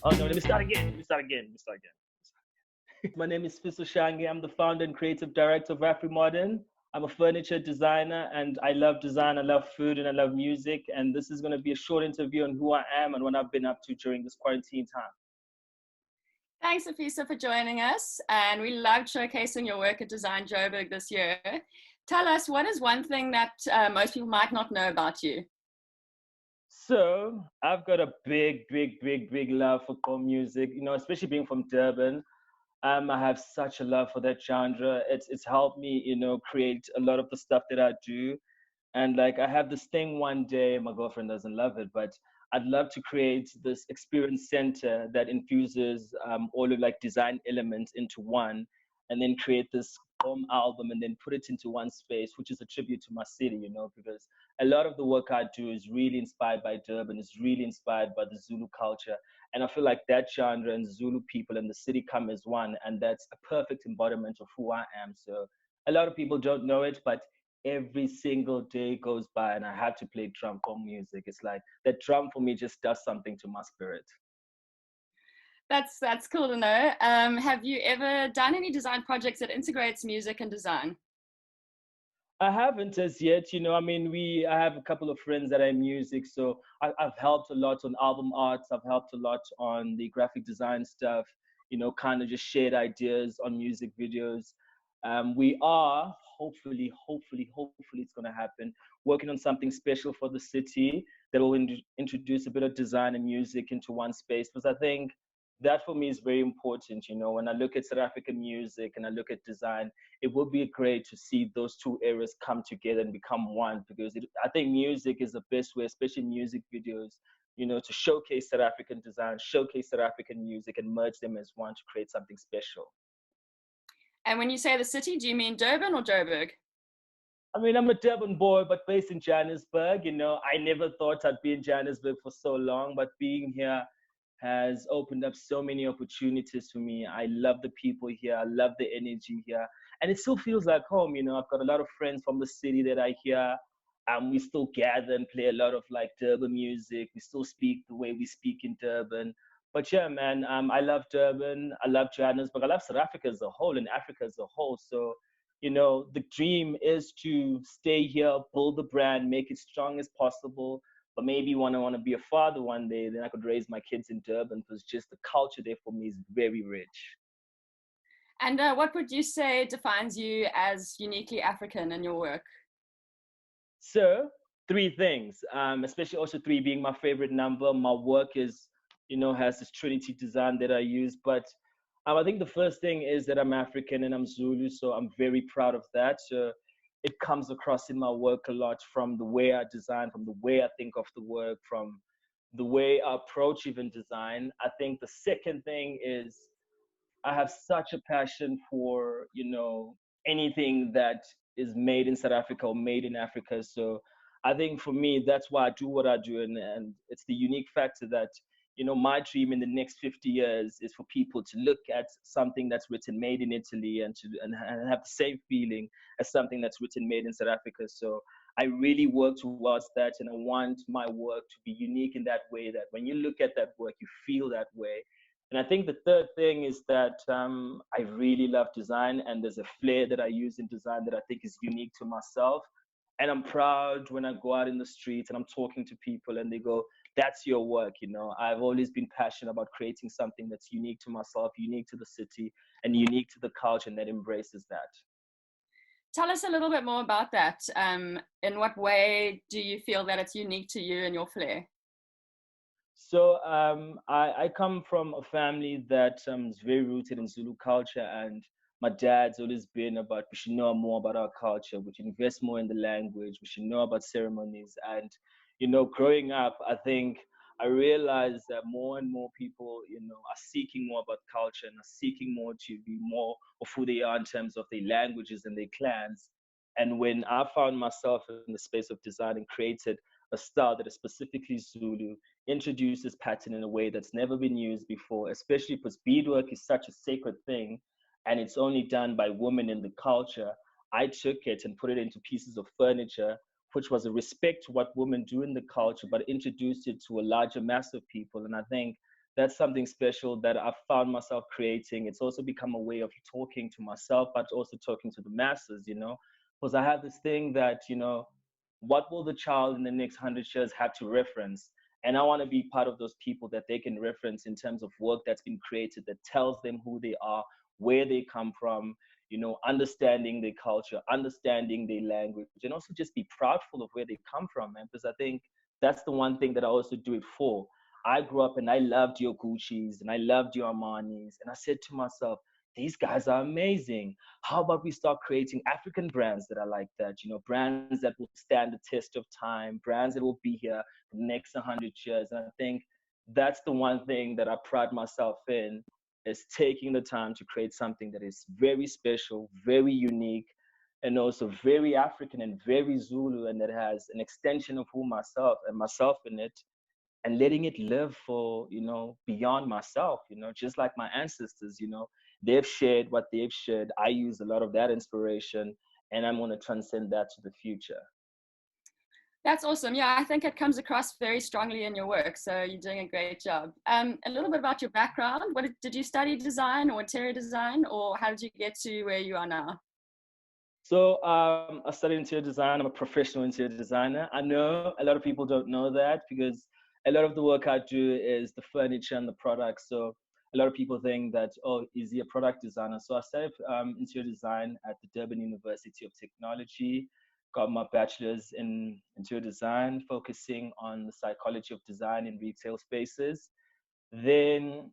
Oh no, let me start again. Let me start again. Let me start again. My name is Sifiso Shange. I'm the founder and creative director of AFRIMODERN. I'm a furniture designer and I love design, I love food, and I love music. And this is going to be a short interview on who I am and what I've been up to during this quarantine time. Thanks, Sifiso, for joining us. And we loved showcasing your work at Design Joburg this year. Tell us, what is one thing that most people might not know about you? So I've got a big love for core music, especially being from Durban. I have such a love for that genre. It's helped me, create a lot of the stuff that I do. And like I have this thing one day, my girlfriend doesn't love it, but I'd love to create this experience center that infuses all of like design elements into one, and then create this home album and then put it into one space, which is a tribute to my city, because a lot of the work I do is really inspired by Durban, is really inspired by the Zulu culture. And I feel like that genre and Zulu people and the city come as one, and that's a perfect embodiment of who I am. So a lot of people don't know it, but every single day goes by and I have to play drum for music. It's like that drum for me just does something to my spirit. That's cool to know. Have you ever done any design projects that integrates music and design? I haven't as yet, I have a couple of friends that are in music, so I've helped a lot on album arts. I've helped a lot on the graphic design stuff, kind of just shared ideas on music videos. We are hopefully it's going to happen, working on something special for the city that will introduce a bit of design and music into one space, because I think that for me is very important. When I look at South African music and I look at design, it would be great to see those two areas come together and become one, because I think music is the best way, especially music videos, to showcase South African design, showcase South African music, and merge them as one to create something special. And when you say the city, do you mean Durban or Joburg? I mean, I'm a Durban boy, but based in Johannesburg. I never thought I'd be in Johannesburg for so long, but being here has opened up so many opportunities for me. I love the people here. I love the energy here. And it still feels like home. I've got a lot of friends from the city that I hear. We still gather and play a lot of like Durban music. We still speak the way we speak in Durban. But yeah, man, I love Durban. I love Johannesburg. I love South Africa as a whole and Africa as a whole. So, the dream is to stay here, build the brand, make it strong as possible. But maybe when I want to be a father one day, then I could raise my kids in Durban, because just the culture there for me is very rich. And what would you say defines you as uniquely African in your work? So, three things, especially also three being my favorite number. My work is, has this Trinity design that I use. But I think the first thing is that I'm African and I'm Zulu, so I'm very proud of that. So it comes across in my work a lot, from the way I design, from the way I think of the work, from the way I approach even design. I think the second thing is I have such a passion for, anything that is made in South Africa or made in Africa. So I think for me, that's why I do what I do. And it's the unique factor that, my dream in the next 50 years is for people to look at something that's written made in Italy and have the same feeling as something that's written made in South Africa. So I really work towards that. And I want my work to be unique in that way, that when you look at that work, you feel that way. And I think the third thing is that I really love design, and there's a flair that I use in design that I think is unique to myself. And I'm proud when I go out in the streets and I'm talking to people and they go, "That's your work." I've always been passionate about creating something that's unique to myself, unique to the city, and unique to the culture, and that embraces that. Tell us a little bit more about that. In what way do you feel that it's unique to you and your flair? So I come from a family that is very rooted in Zulu culture, and my dad's always been about we should know more about our culture, we should invest more in the language, we should know about ceremonies. And growing up, I think I realized that more and more people, are seeking more about culture and are seeking more to be more of who they are in terms of their languages and their clans. And when I found myself in the space of design and created a style that is specifically Zulu, introduces pattern in a way that's never been used before, especially because beadwork is such a sacred thing and it's only done by women in the culture. I took it and put it into pieces of furniture, which was a respect to what women do in the culture, but introduced it to a larger mass of people. And I think that's something special that I've found myself creating. It's also become a way of talking to myself, but also talking to the masses, because I have this thing that, what will the child in the next 100 years have to reference? And I want to be part of those people that they can reference in terms of work that's been created that tells them who they are, where they come from, understanding their culture, understanding their language, and also just be proudful of where they come from, man. Because I think that's the one thing that I also do it for. I grew up and I loved your Gucci's and I loved your Armani's. And I said to myself, these guys are amazing. How about we start creating African brands that are like that? Brands that will stand the test of time, brands that will be here for the next 100 years. And I think that's the one thing that I pride myself in is taking the time to create something that is very special, very unique, and also very African and very Zulu, and that has an extension of who myself in it, and letting it live for beyond myself, just like my ancestors. They've shared what they've shared. I use a lot of that inspiration, and I'm going to transcend that to the future. That's awesome. Yeah, I think it comes across very strongly in your work. So you're doing a great job. A little bit about your background. Did you study design or interior design, or how did you get to where you are now? So I studied interior design. I'm a professional interior designer. I know a lot of people don't know that because a lot of the work I do is the furniture and the products. So a lot of people think that, oh, is he a product designer? So I studied interior design at the Durban University of Technology, got my bachelor's in interior design, focusing on the psychology of design in retail spaces. Then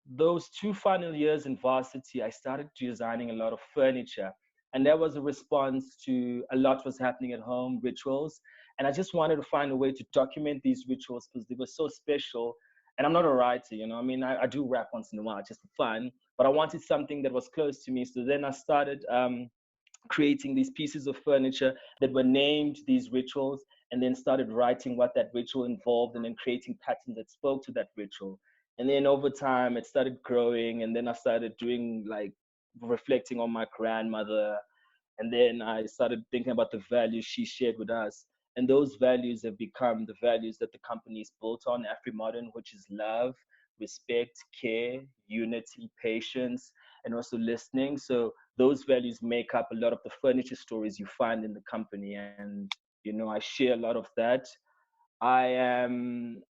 those 2 final years in varsity, I started designing a lot of furniture. And that was a response to a lot was happening at home, rituals. And I just wanted to find a way to document these rituals because they were so special. And I'm not a writer, I mean, I do rap once in a while just for fun, but I wanted something that was close to me. So then I started creating these pieces of furniture that were named these rituals, and then started writing what that ritual involved, and then creating patterns that spoke to that ritual. And then over time it started growing, and then I started doing like reflecting on my grandmother, and then I started thinking about the values she shared with us. And those values have become the values that the company is built on, AFRIMODERN, which is love, respect, care, unity, patience, and also listening. So those values make up a lot of the furniture stories you find in the company. And, I share a lot of that. I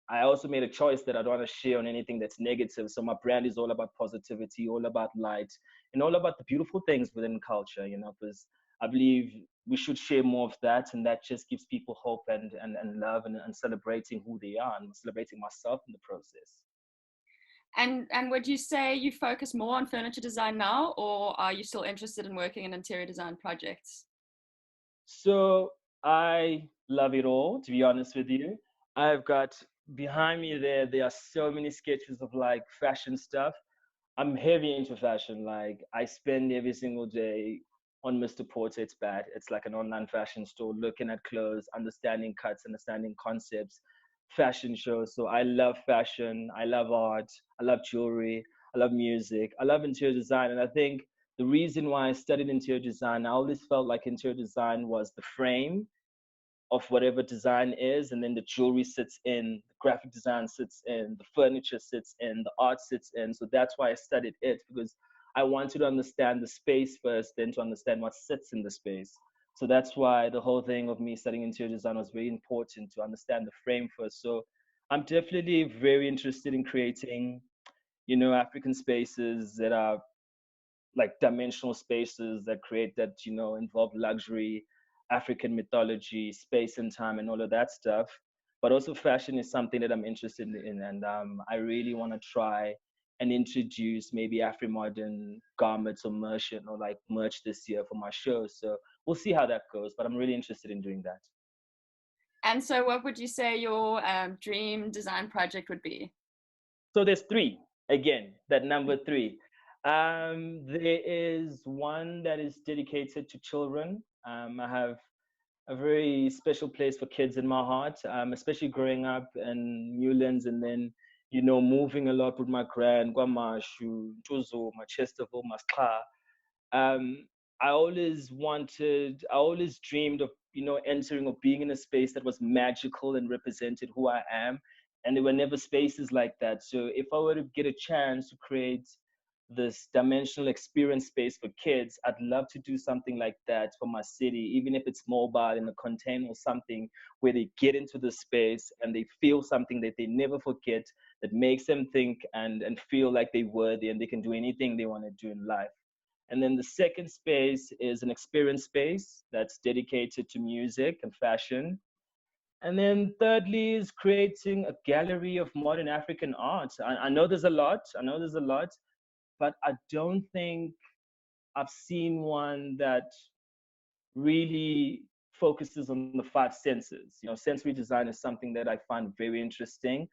also made a choice that I don't want to share on anything that's negative. So my brand is all about positivity, all about light, and all about the beautiful things within culture, because I believe we should share more of that, and that just gives people hope and love, and celebrating who they are, and celebrating myself in the process. And would you say you focus more on furniture design now, or are you still interested in working in interior design projects? So I love it all, to be honest with you. I've got behind me there are so many sketches of like fashion stuff. I'm heavy into fashion. Like I spend every single day on Mr. Porter. It's bad. It's like an online fashion store, looking at clothes, understanding cuts, understanding concepts, fashion shows. So I love fashion. I love art. I love jewelry. I love music. I love interior design. And I think the reason why I studied interior design, I always felt like interior design was the frame of whatever design is, and then the jewelry sits in, the graphic design sits in, the furniture sits in, the art sits in. So that's why I studied it, because I wanted to understand the space first, then to understand what sits in the space. So that's why the whole thing of me studying interior design was very important, to understand the frame first. So I'm definitely very interested in creating, African spaces that are like dimensional spaces that create that, involve luxury, African mythology, space and time, and all of that stuff. But also fashion is something that I'm interested in, and I really want to try and introduce maybe AfriModern garments or merch this year for my show. So we'll see how that goes, but I'm really interested in doing that. And so what would you say your dream design project would be? So there's three. Again, that number three. There is one that is dedicated to children. I have a very special place for kids in my heart, especially growing up in Newlands, and then, moving a lot with my grand, Guamashu, Tuzo, Manchesterville, Masqa. um, I always dreamed of, entering or being in a space that was magical and represented who I am. and there were never spaces like that. So if I were to get a chance to create this dimensional experience space for kids, I'd love to do something like that for my city, even if it's mobile in a container or something, where they get into the space and they feel something that they never forget, that makes them think and feel like they're worthy and they can do anything they want to do in life. And then the second space is an experience space that's dedicated to music and fashion. And then thirdly is creating a gallery of modern African art. I know there's a lot. I know there's a lot, but I don't think I've seen one that really focuses on the five senses. You know, sensory design is something that I find very interesting.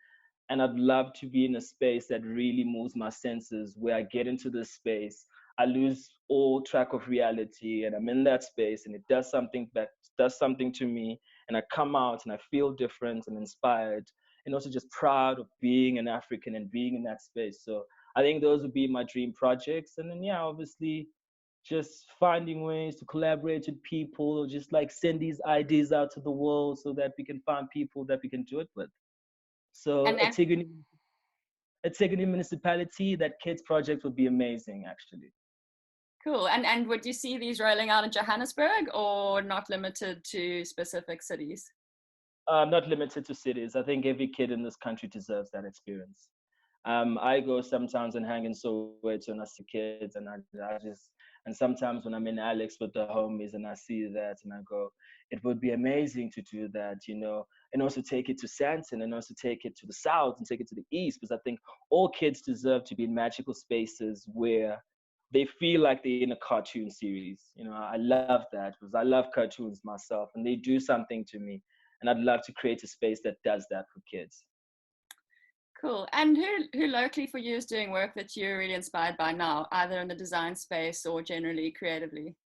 And I'd love to be in a space that really moves my senses, where I get into this space, I lose all track of reality, and I'm in that space, and it does something to me, and I come out and I feel different and inspired, and also just proud of being an African and being in that space. So I think those would be my dream projects. And then yeah, obviously just finding ways to collaborate with people, or just like send these ideas out to the world so that we can find people that we can do it with. So And then a Tigani municipality, that kids project would be amazing, actually. cool. And would you see these rolling out in Johannesburg or not limited to specific cities? Not limited to cities. I think every kid in this country deserves that experience. I go sometimes and hang in Soweto and I see kids, and I just, and sometimes when I'm in Alex with the homies and I see that and I go, it would be amazing to do that, you know, and also take it to Santon and also take it to the south and take it to the east, because I think all kids deserve to be in magical spaces where they feel like they're in a cartoon series. You know, I love that because I love cartoons myself and they do something to me. And I'd love to create a space that does that for kids. Cool. And who locally for you is doing work that you're really inspired by now, either in the design space or generally creatively?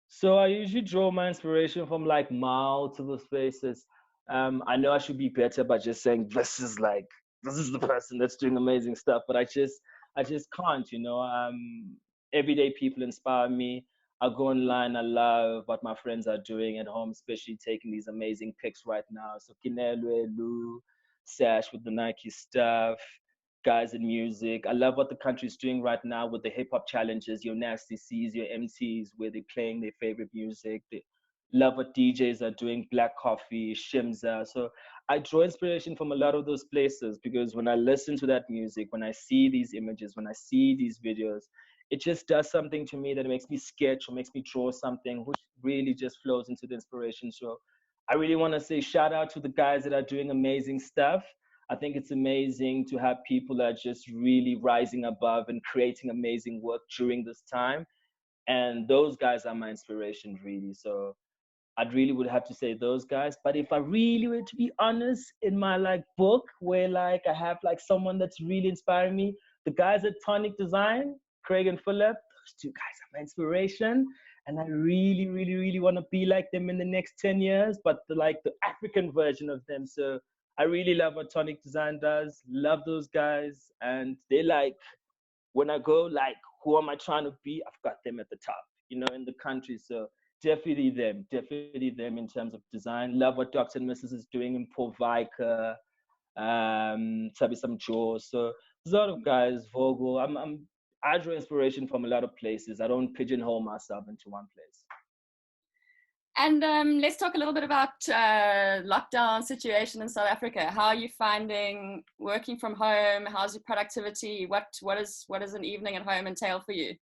So I usually draw my inspiration from like multiple spaces. I know I should be better by just saying this is the person that's doing amazing stuff, but I just can't, you know. Everyday people inspire me. I go online. I love what my friends are doing at home, especially taking these amazing pics right now. So Kinelwe, Lou, Sash with the Nike stuff, guys in music. I love what the country's doing right now with the hip hop challenges, your Nasty C's, your MCs, where they're playing their favorite music. They love what DJs are doing, Black Coffee, Shimza. So I draw inspiration from a lot of those places, because when I listen to that music, when I see these images, when I see these videos, it just does something to me that makes me sketch or makes me draw something, which really just flows into the inspiration. So I really want to say shout out to the guys that are doing amazing stuff. I think it's amazing to have people that are just really rising above and creating amazing work during this time. And those guys are my inspiration, really. So I'd really would have to say those guys. But if I really were to be honest, in my like book where like I have like someone that's really inspiring me, the guys at Tonic Design, Craig and Philip, those two guys are my inspiration. And I really, really, really want to be like them in the next 10 years, but like the African version of them. So I really love what Tonic Design does. Love those guys. And they like, when I go like, who am I trying to be? I've got them at the top, you know, in the country. So definitely them in terms of design. Love what Dr. and Mrs. is doing in Paul Viker, Sabi Sam Joe. So there's a lot of guys, Vogel. I draw inspiration from a lot of places. I don't pigeonhole myself into one place. And let's talk a little bit about lockdown situation in South Africa. How are you finding working from home? How's your productivity? What does an evening at home entail for you,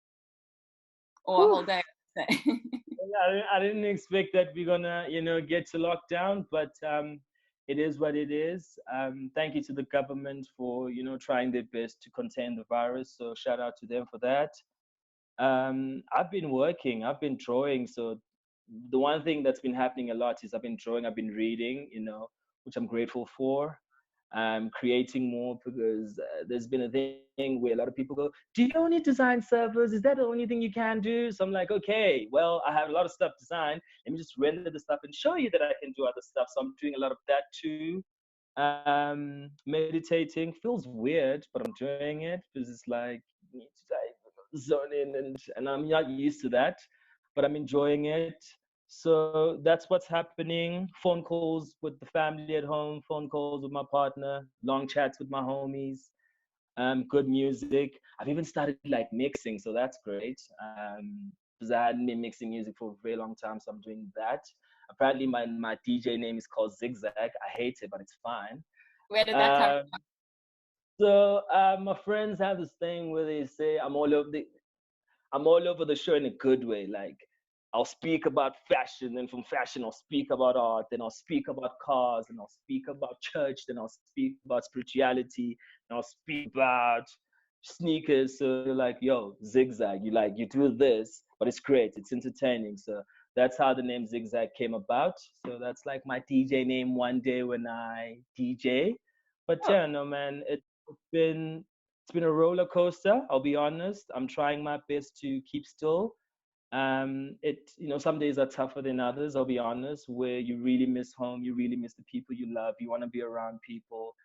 or a whole day? Yeah, I didn't expect that we're gonna, you know, get to lockdown, but it is what it is. Thank you to the government for, you know, trying their best to contain the virus. So shout out to them for that. I've been working, I've been drawing. So the one thing that's been happening a lot is I've been drawing, I've been reading, you know, which I'm grateful for. Creating more, because there's been a thing where a lot of people go, do you only design servers? Is that the only thing you can do? So I'm like, okay, well, I have a lot of stuff designed. Let me just render the stuff and show you that I can do other stuff. So I'm doing a lot of that too. Meditating feels weird, but I'm doing it because it's like you need to like zone in, and I'm not used to that, but I'm enjoying it. So that's what's happening. Phone calls with the family at home, phone calls with my partner, long chats with my homies, good music. I've even started like mixing, so that's great. Because I hadn't been mixing music for a very long time, so I'm doing that. Apparently, my DJ name is called Zigzag. I hate it, but it's fine. Where did that come Um, so my friends have this thing where they say I'm all over the show in a good way. Like I'll speak about fashion, and from fashion I'll speak about art, then I'll speak about cars, and I'll speak about church, then I'll speak about spirituality, and I'll speak about sneakers. So you're like, yo, Zigzag, you do this, but it's great, it's entertaining. So that's how the name Zigzag came about. So that's like my DJ name one day when I DJ. But from? yeah, no man, it's been a roller coaster. I'll be honest. I'm trying my best to keep still. Some days are tougher than others. I'll be honest. Where you really miss home, you really miss the people you love. You want to be around people.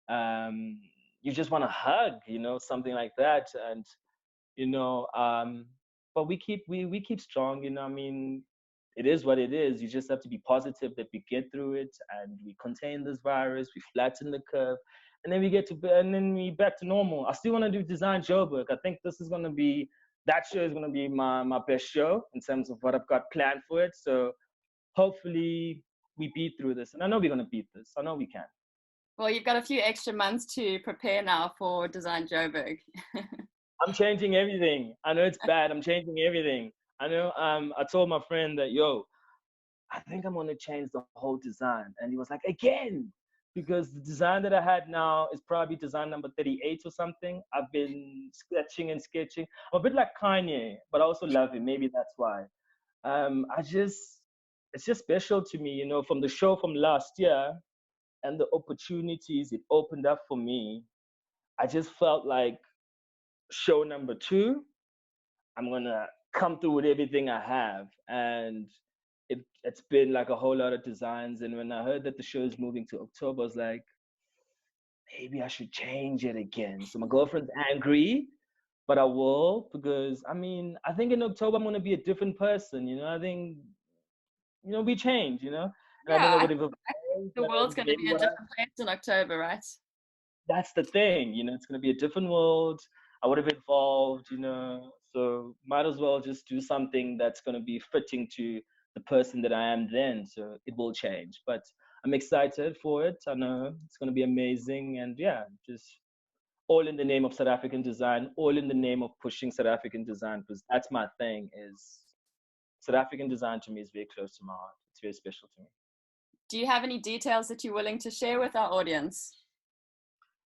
Um, you just want to hug, something like that. And you know, but we keep strong. I mean, it is what it is. You just have to be positive that we get through it and we contain this virus. We flatten the curve, and then and then we back to normal. I still want to do Design Joburg. I think that show is gonna be my best show in terms of what I've got planned for it. So hopefully we beat through this, and I know we're gonna beat this. I know we can. Well, you've got a few extra months to prepare now for Design Joburg. I'm changing everything. I know it's bad. I'm changing everything. I know. I told my friend that, yo, I think I'm gonna change the whole design, and he was like, again, because the design that I had now is probably design number 38 or something. I've been sketching and sketching. I'm a bit like Kanye, but I also love him. Maybe that's why. It's just special to me, from the show from last year and the opportunities it opened up for me. I just felt like show number two, I'm gonna come through with everything I have. And it's been like a whole lot of designs. And when I heard that the show is moving to October, I was like, maybe I should change it again. So my girlfriend's angry, but I will, because I mean, I think in October I'm gonna be a different person. I think, we change, and I think I Yeah, would have I think evolved, the world's going to maybe be a different place in October, right? that's the thing, it's going to be a different world. I would have evolved, so might as well just do something that's going to be fitting to the person that I am then. So it will change, but I'm excited for it. I know it's going to be amazing. And yeah, just all in the name of South African design, all in the name of pushing South African design, because that's my thing. Is South African design to me is very close to my heart. It's very special to me. Do you have any details that you're willing to share with our audience?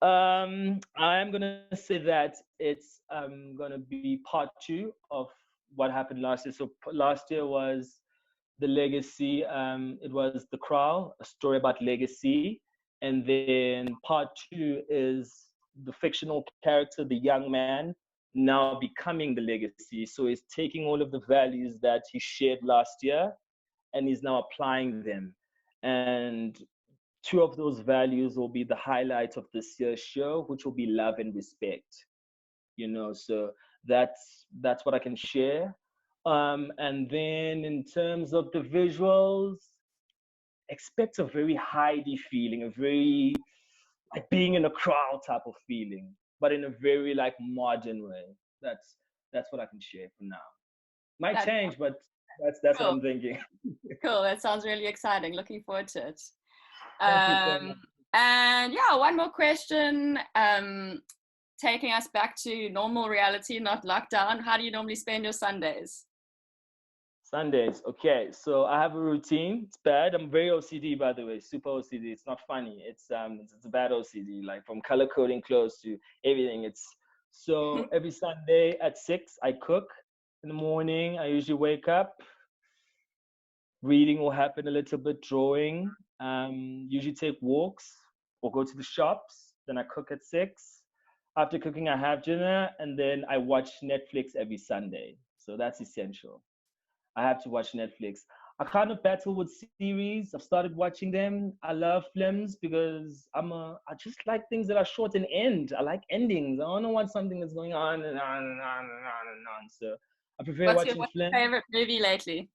I'm gonna say that it's gonna be part two of what happened last year. So last year was the legacy. It was the Crow, a story about legacy, and then part two is the fictional character, the young man, now becoming the legacy. So he's taking all of the values that he shared last year, and he's now applying them. And two of those values will be the highlight of this year's show, which will be love and respect. So that's what I can share. And then in terms of the visuals, expect a very Heidi feeling, a very like being in a crowd type of feeling, but in a very like modern way. That's what I can share for now. Might That's change, but that's what cool. I'm thinking. Cool. That sounds really exciting. Looking forward to it. Thank you so much. And yeah, one more question. Taking us back to normal reality, not lockdown. How do you normally spend your Sundays? Sundays. Okay, so I have a routine. It's bad. I'm very OCD, by the way. Super OCD. It's not funny. It's a bad OCD. Like from color coding clothes to everything. It's so every Sunday at 6, I cook in the morning. I usually wake up. Reading will happen a little bit. Drawing. Usually take walks or go to the shops. Then I cook at 6. After cooking, I have dinner, and then I watch Netflix every Sunday. So that's essential. I have to watch Netflix. I kind of battle with series. I've started watching them. I love films because I just like things that are short and end. I like endings. I don't want something that's going on and on and on and on and on. So I prefer What's your watching films. favorite movie lately?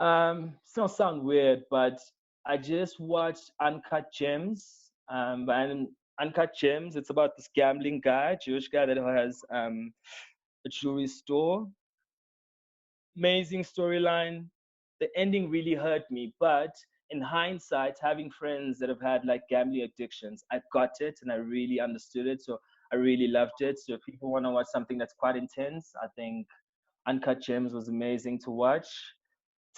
It's not sound weird, but I just watched Uncut Gems. And Uncut Gems, it's about this gambling guy, Jewish guy that has a jewelry store. Amazing storyline. The ending really hurt me, but in hindsight, having friends that have had like gambling addictions, I got it and I really understood it. So I really loved it. So if people want to watch something that's quite intense, I think Uncut Gems was amazing to watch.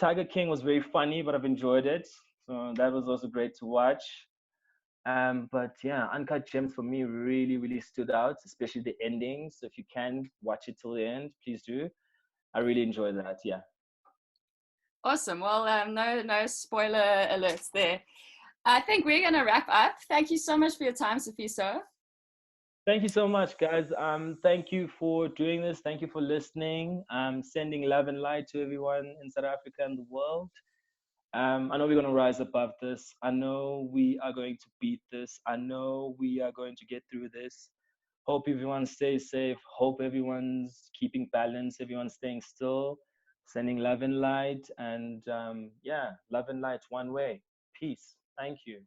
Tiger King was very funny, but I've enjoyed it. So that was also great to watch. But yeah, Uncut Gems for me really, really stood out, especially the ending. So if you can watch it till the end, please do. I really enjoyed that. Yeah. Awesome. Well, no spoiler alerts there. I think we're going to wrap up. Thank you so much for your time, Sifiso. Thank you so much, guys. Thank you for doing this. Thank you for listening. Sending love and light to everyone in South Africa and the world. I know we're going to rise above this. I know we are going to beat this. I know we are going to get through this. Hope everyone stays safe. Hope everyone's keeping balance. Everyone's staying still. Sending love and light. And yeah, love and light one way. Peace. Thank you.